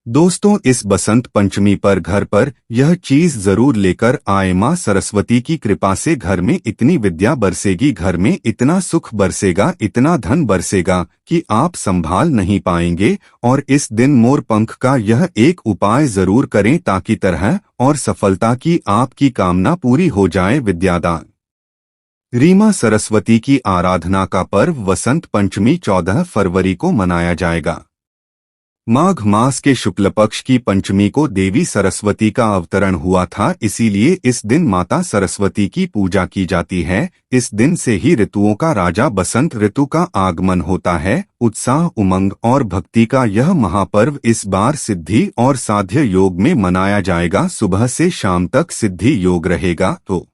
दोस्तों, इस बसंत पंचमी पर घर पर यह चीज जरूर लेकर आए। माँ सरस्वती की कृपा से घर में इतनी विद्या बरसेगी, घर में इतना सुख बरसेगा, इतना धन बरसेगा कि आप संभाल नहीं पाएंगे। और इस दिन मोर पंख का यह एक उपाय जरूर करें ताकि तरह और सफलता की आपकी कामना पूरी हो जाए। विद्यादान रीमा सरस्वती की आराधना का पर्व वसंत पंचमी 14 फरवरी को मनाया जाएगा। माघ मास के शुक्ल पक्ष की पंचमी को देवी सरस्वती का अवतरण हुआ था, इसीलिए इस दिन माता सरस्वती की पूजा की जाती है। इस दिन से ही ऋतुओं का राजा बसंत ऋतु का आगमन होता है। उत्साह, उमंग और भक्ति का यह महापर्व इस बार सिद्धि और साध्य योग में मनाया जाएगा। सुबह से शाम तक सिद्धि योग रहेगा तो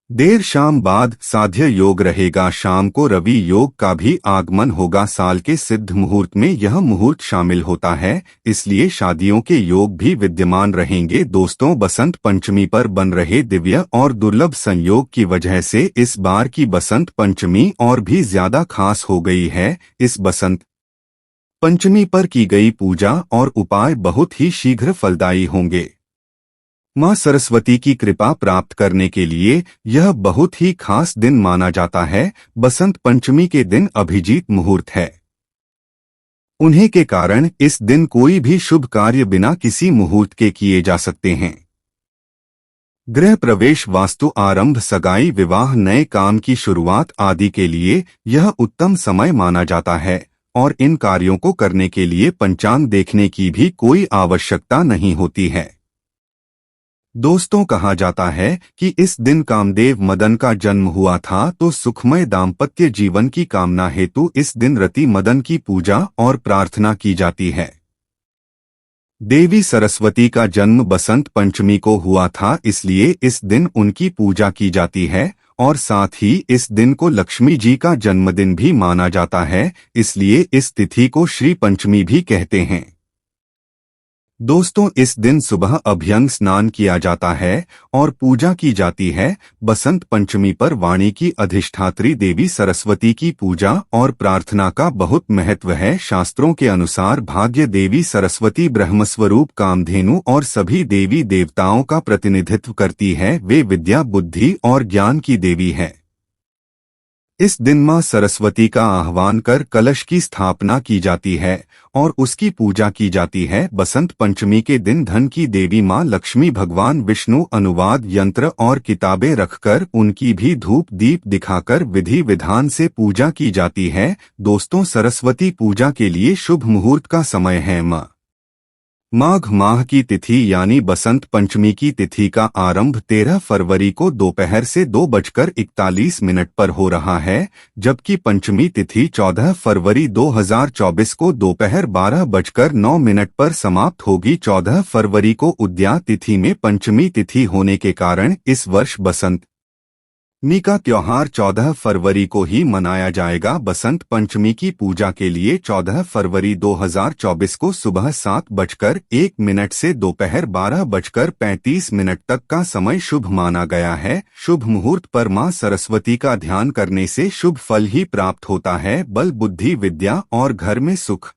देर शाम बाद साध्य योग रहेगा। शाम को रवि योग का भी आगमन होगा। साल के सिद्ध मुहूर्त में यह मुहूर्त शामिल होता है, इसलिए शादियों के योग भी विद्यमान रहेंगे। दोस्तों, बसंत पंचमी पर बन रहे दिव्य और दुर्लभ संयोग की वजह से इस बार की बसंत पंचमी और भी ज्यादा खास हो गई है। इस बसंत पंचमी पर की गई पूजा और उपाय बहुत ही शीघ्र फलदायी होंगे। माँ सरस्वती की कृपा प्राप्त करने के लिए यह बहुत ही खास दिन माना जाता है। बसंत पंचमी के दिन अभिजीत मुहूर्त है। उन्हीं के कारण इस दिन कोई भी शुभ कार्य बिना किसी मुहूर्त के किए जा सकते हैं। गृह प्रवेश, वास्तु आरंभ, सगाई, विवाह, नए काम की शुरुआत आदि के लिए यह उत्तम समय माना जाता है और इन कार्यों को करने के लिए पंचांग देखने की भी कोई आवश्यकता नहीं होती है। दोस्तों, कहा जाता है कि इस दिन कामदेव मदन का जन्म हुआ था, तो सुखमय दाम्पत्य जीवन की कामना हेतु इस दिन रति मदन की पूजा और प्रार्थना की जाती है। देवी सरस्वती का जन्म बसंत पंचमी को हुआ था, इसलिए इस दिन उनकी पूजा की जाती है और साथ ही इस दिन को लक्ष्मी जी का जन्मदिन भी माना जाता है, इसलिए इस तिथि को श्री पंचमी भी कहते हैं। दोस्तों, इस दिन सुबह अभ्यंग स्नान किया जाता है और पूजा की जाती है। बसंत पंचमी पर वाणी की अधिष्ठात्री देवी सरस्वती की पूजा और प्रार्थना का बहुत महत्व है। शास्त्रों के अनुसार भाग्य देवी सरस्वती ब्रह्मस्वरूप कामधेनु और सभी देवी देवताओं का प्रतिनिधित्व करती है। वे विद्या, बुद्धि और ज्ञान की देवी है। इस दिन मां सरस्वती का आह्वान कर कलश की स्थापना की जाती है और उसकी पूजा की जाती है। बसंत पंचमी के दिन धन की देवी मां लक्ष्मी, भगवान विष्णु, अनुवाद यंत्र और किताबें रखकर उनकी भी धूप दीप दिखाकर विधि विधान से पूजा की जाती है। दोस्तों, सरस्वती पूजा के लिए शुभ मुहूर्त का समय है माघ माह की तिथि यानी बसंत पंचमी की तिथि का आरंभ 13 फरवरी को दोपहर से 2:41 पर हो रहा है, जबकि पंचमी तिथि 14 फरवरी 2024 को दोपहर 12:09 पर समाप्त होगी। 14 फरवरी को उद्या तिथि में पंचमी तिथि होने के कारण इस वर्ष बसंत पंचमी का त्योहार 14 फरवरी को ही मनाया जाएगा। बसंत पंचमी की पूजा के लिए 14 फरवरी 2024 को सुबह 7:01 से दोपहर 12:35 तक का समय शुभ माना गया है। शुभ मुहूर्त पर मां सरस्वती का ध्यान करने से शुभ फल ही प्राप्त होता है। बल, बुद्धि, विद्या और घर में सुख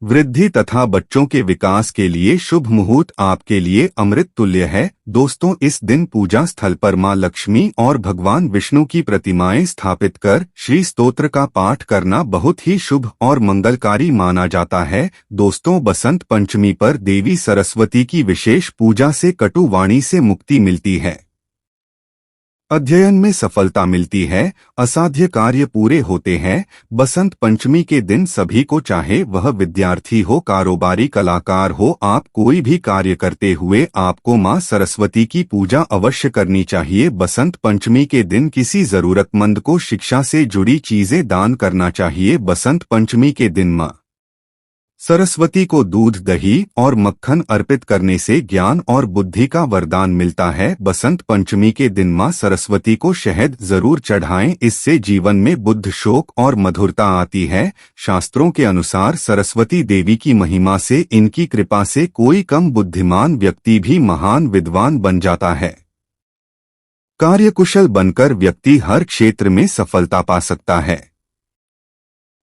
वृद्धि तथा बच्चों के विकास के लिए शुभ मुहूर्त आपके लिए अमृत तुल्य है। दोस्तों, इस दिन पूजा स्थल पर मां लक्ष्मी और भगवान विष्णु की प्रतिमाएं स्थापित कर श्री स्तोत्र का पाठ करना बहुत ही शुभ और मंगलकारी माना जाता है। दोस्तों, बसंत पंचमी पर देवी सरस्वती की विशेष पूजा से कटु वाणी से मुक्ति मिलती है, अध्ययन में सफलता मिलती है, असाध्य कार्य पूरे होते हैं। बसंत पंचमी के दिन सभी को, चाहे वह विद्यार्थी हो, कारोबारी, कलाकार हो, आप कोई भी कार्य करते हुए आपको मां सरस्वती की पूजा अवश्य करनी चाहिए। बसंत पंचमी के दिन किसी जरूरतमंद को शिक्षा से जुड़ी चीजें दान करना चाहिए। बसंत पंचमी के दिन मां सरस्वती को दूध, दही और मक्खन अर्पित करने से ज्ञान और बुद्धि का वरदान मिलता है। बसंत पंचमी के दिन मां सरस्वती को शहद जरूर चढ़ाएं, इससे जीवन में बुद्ध, शोक और मधुरता आती है। शास्त्रों के अनुसार सरस्वती देवी की महिमा से, इनकी कृपा से कोई कम बुद्धिमान व्यक्ति भी महान विद्वान बन जाता है। कार्यकुशल बनकर व्यक्ति हर क्षेत्र में सफलता पा सकता है।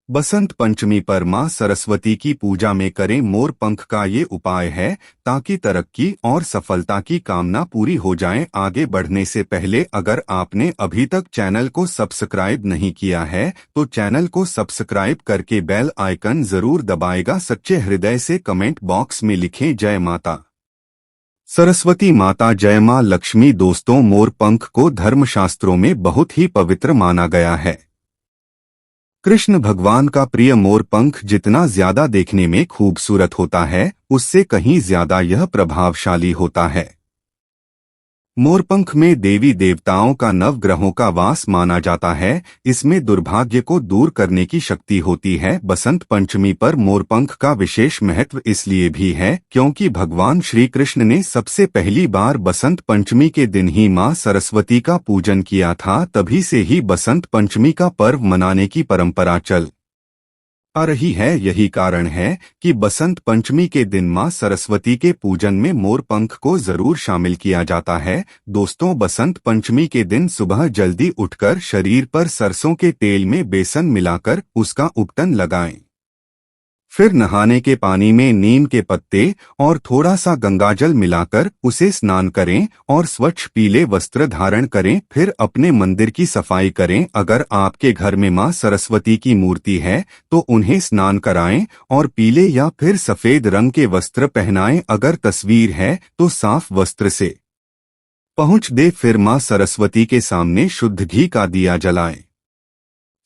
बसंत पंचमी पर मां सरस्वती की पूजा में करें मोर पंख का ये उपाय है ताकि तरक्की और सफलता की कामना पूरी हो जाए। आगे बढ़ने से पहले अगर आपने अभी तक चैनल को सब्सक्राइब नहीं किया है तो चैनल को सब्सक्राइब करके बेल आइकन जरूर दबाएगा। सच्चे हृदय से कमेंट बॉक्स में लिखें जय माता सरस्वती, माता जय मां लक्ष्मी। दोस्तों, मोर पंख को धर्मशास्त्रों में बहुत ही पवित्र माना गया है। कृष्ण भगवान का प्रिय मोर पंख जितना ज्यादा देखने में खूबसूरत होता है उससे कहीं ज्यादा यह प्रभावशाली होता है। मोरपंख में देवी देवताओं का नवग्रहों का वास माना जाता है। इसमें दुर्भाग्य को दूर करने की शक्ति होती है। बसंत पंचमी पर मोरपंख का विशेष महत्व इसलिए भी है क्योंकि भगवान श्री कृष्ण ने सबसे पहली बार बसंत पंचमी के दिन ही मां सरस्वती का पूजन किया था। तभी से ही बसंत पंचमी का पर्व मनाने की परंपरा चल आ रही है। यही कारण है कि बसंत पंचमी के दिन मां सरस्वती के पूजन में मोर पंख को जरूर शामिल किया जाता है। दोस्तों, बसंत पंचमी के दिन सुबह जल्दी उठकर शरीर पर सरसों के तेल में बेसन मिलाकर उसका उपटन लगाएं। फिर नहाने के पानी में नीम के पत्ते और थोड़ा सा गंगाजल मिलाकर उसे स्नान करें और स्वच्छ पीले वस्त्र धारण करें। फिर अपने मंदिर की सफाई करें। अगर आपके घर में मां सरस्वती की मूर्ति है तो उन्हें स्नान कराएं और पीले या फिर सफेद रंग के वस्त्र पहनाएं। अगर तस्वीर है तो साफ वस्त्र से पहुंच दे। फिर मां सरस्वती के सामने शुद्ध घी का दिया जलाएं।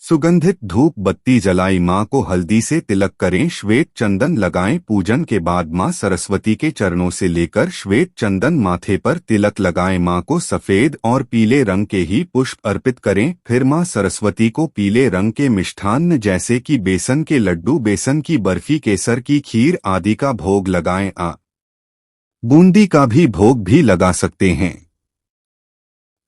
सुगंधित धूप बत्ती जलाई मां को हल्दी से तिलक करें। श्वेत चंदन लगाएं। पूजन के बाद मां सरस्वती के चरणों से लेकर श्वेत चंदन माथे पर तिलक लगाएं। मां को सफेद और पीले रंग के ही पुष्प अर्पित करें। फिर मां सरस्वती को पीले रंग के मिष्ठान्न जैसे कि बेसन के लड्डू, बेसन की बर्फी, केसर की खीर आदि का भोग लगाएं। बूंदी का भी भोग भी लगा सकते हैं।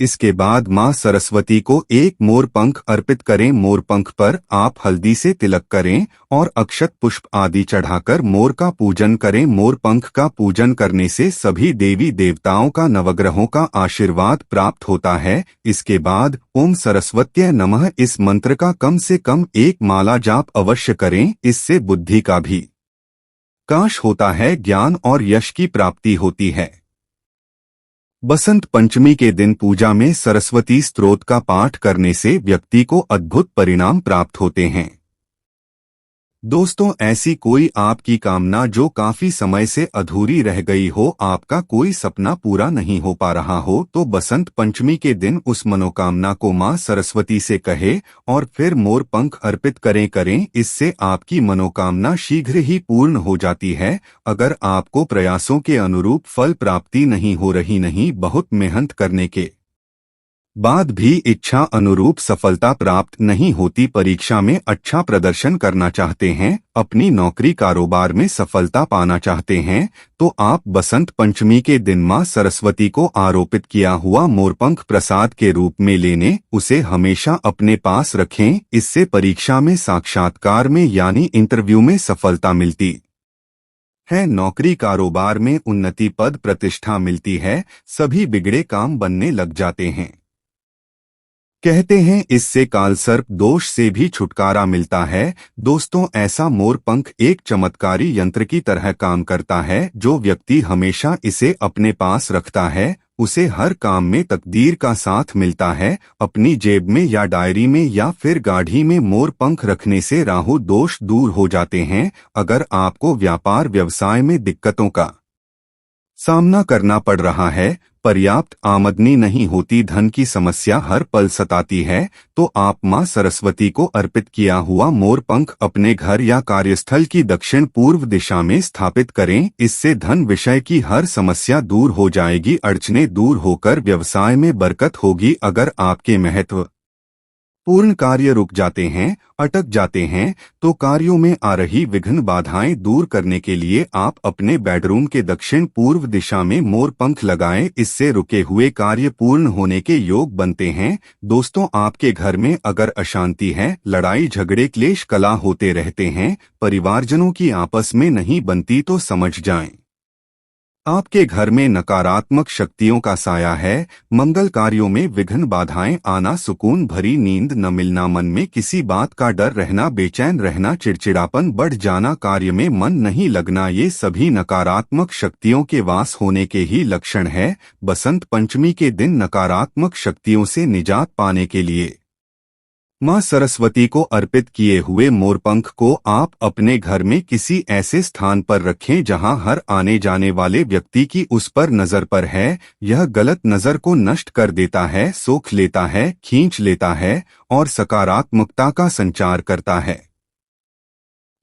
इसके बाद मां सरस्वती को एक मोर पंख अर्पित करें। मोर पंख पर आप हल्दी से तिलक करें और अक्षत पुष्प आदि चढ़ाकर मोर का पूजन करें। मोर पंख का पूजन करने से सभी देवी देवताओं का, नवग्रहों का आशीर्वाद प्राप्त होता है। इसके बाद ओम सरस्वत्यै नमः इस मंत्र का कम से कम एक माला जाप अवश्य करें। इससे बुद्धि का भी विकास होता है, ज्ञान और यश की प्राप्ति होती है। बसंत पंचमी के दिन पूजा में सरस्वती स्तोत्र का पाठ करने से व्यक्ति को अद्भुत परिणाम प्राप्त होते हैं। दोस्तों, ऐसी कोई आपकी कामना जो काफी समय से अधूरी रह गई हो, आपका कोई सपना पूरा नहीं हो पा रहा हो, तो बसंत पंचमी के दिन उस मनोकामना को मां सरस्वती से कहे और फिर मोर पंख अर्पित करें। इससे आपकी मनोकामना शीघ्र ही पूर्ण हो जाती है। अगर आपको प्रयासों के अनुरूप फल प्राप्ति नहीं हो रही, नहीं बहुत मेहनत करने के बाद भी इच्छा अनुरूप सफलता प्राप्त नहीं होती, परीक्षा में अच्छा प्रदर्शन करना चाहते हैं, अपनी नौकरी कारोबार में सफलता पाना चाहते हैं, तो आप बसंत पंचमी के दिन मां सरस्वती को आरोपित किया हुआ मोरपंख प्रसाद के रूप में लेने, उसे हमेशा अपने पास रखें। इससे परीक्षा में, साक्षात्कार में यानी इंटरव्यू में सफलता मिलती है, नौकरी कारोबार में उन्नति, पद प्रतिष्ठा मिलती है, सभी बिगड़े काम बनने लग जाते हैं। कहते हैं इससे कालसर्प दोष से भी छुटकारा मिलता है। दोस्तों, ऐसा मोर पंख एक चमत्कारी यंत्र की तरह काम करता है। जो व्यक्ति हमेशा इसे अपने पास रखता है उसे हर काम में तकदीर का साथ मिलता है। अपनी जेब में या डायरी में या फिर गाड़ी में मोर पंख रखने से राहु दोष दूर हो जाते हैं। अगर आपको व्यापार व्यवसाय में दिक्कतों का सामना करना पड़ रहा है, पर्याप्त आमदनी नहीं होती, धन की समस्या हर पल सताती है, तो आप मां सरस्वती को अर्पित किया हुआ मोर पंख अपने घर या कार्यस्थल की दक्षिण पूर्व दिशा में स्थापित करें। इससे धन विषय की हर समस्या दूर हो जाएगी, अड़चने दूर होकर व्यवसाय में बरकत होगी। अगर आपके महत्व पूर्ण कार्य रुक जाते हैं, अटक जाते हैं, तो कार्यों में आ रही विघ्न बाधाएं दूर करने के लिए आप अपने बेडरूम के दक्षिण पूर्व दिशा में मोर पंख लगाएं। इससे रुके हुए कार्य पूर्ण होने के योग बनते हैं। दोस्तों, आपके घर में अगर अशांति है, लड़ाई झगड़े क्लेश कला होते रहते हैं, परिवारजनों की आपस में नहीं बनती, तो समझ जाएं आपके घर में नकारात्मक शक्तियों का साया है। मंगल कार्यों में विघ्न, बाधाएं आना, सुकून भरी नींद न मिलना, मन में किसी बात का डर रहना, बेचैन रहना, चिड़चिड़ापन बढ़ जाना, कार्य में मन नहीं लगना, ये सभी नकारात्मक शक्तियों के वास होने के ही लक्षण है। बसंत पंचमी के दिन नकारात्मक शक्तियों से निजात पाने के लिए मां सरस्वती को अर्पित किए हुए मोरपंख को आप अपने घर में किसी ऐसे स्थान पर रखें जहां हर आने जाने वाले व्यक्ति की उस पर नजर पर है। यह गलत नजर को नष्ट कर देता है, सोख लेता है, खींच लेता है और सकारात्मकता का संचार करता है।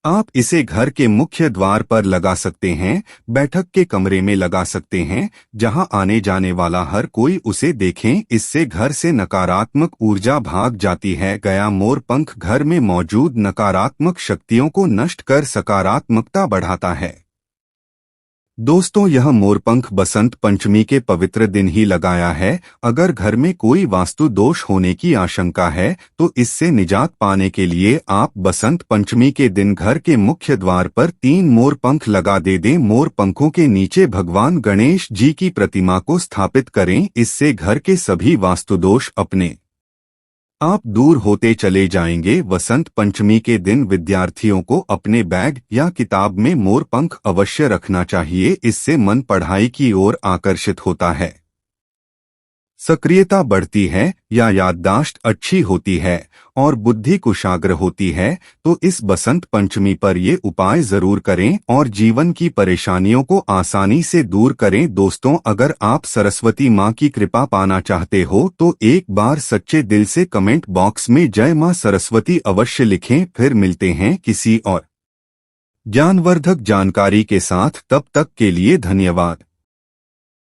आप इसे घर के मुख्य द्वार पर लगा सकते हैं, बैठक के कमरे में लगा सकते हैं, जहां आने जाने वाला हर कोई उसे देखें। इससे घर से नकारात्मक ऊर्जा भाग जाती है। गया मोर पंख घर में मौजूद नकारात्मक शक्तियों को नष्ट कर सकारात्मकता बढ़ाता है। दोस्तों, यह मोरपंख बसंत पंचमी के पवित्र दिन ही लगाया है। अगर घर में कोई वास्तु दोष होने की आशंका है तो इससे निजात पाने के लिए आप बसंत पंचमी के दिन घर के मुख्य द्वार पर 3 मोरपंख लगा दें। मोरपंखों के नीचे भगवान गणेश जी की प्रतिमा को स्थापित करें। इससे घर के सभी वास्तु दोष अपने आप दूर होते चले जाएंगे। वसंत पंचमी के दिन विद्यार्थियों को अपने बैग या किताब में मोरपंख अवश्य रखना चाहिए। इससे मन पढ़ाई की ओर आकर्षित होता है, सक्रियता बढ़ती है या याददाश्त अच्छी होती है और बुद्धि कुशाग्र होती है। तो इस बसंत पंचमी पर ये उपाय जरूर करें और जीवन की परेशानियों को आसानी से दूर करें। दोस्तों, अगर आप सरस्वती माँ की कृपा पाना चाहते हो तो एक बार सच्चे दिल से कमेंट बॉक्स में जय माँ सरस्वती अवश्य लिखें। फिर मिलते हैं किसी और ज्ञानवर्धक जानकारी के साथ। तब तक के लिए धन्यवाद।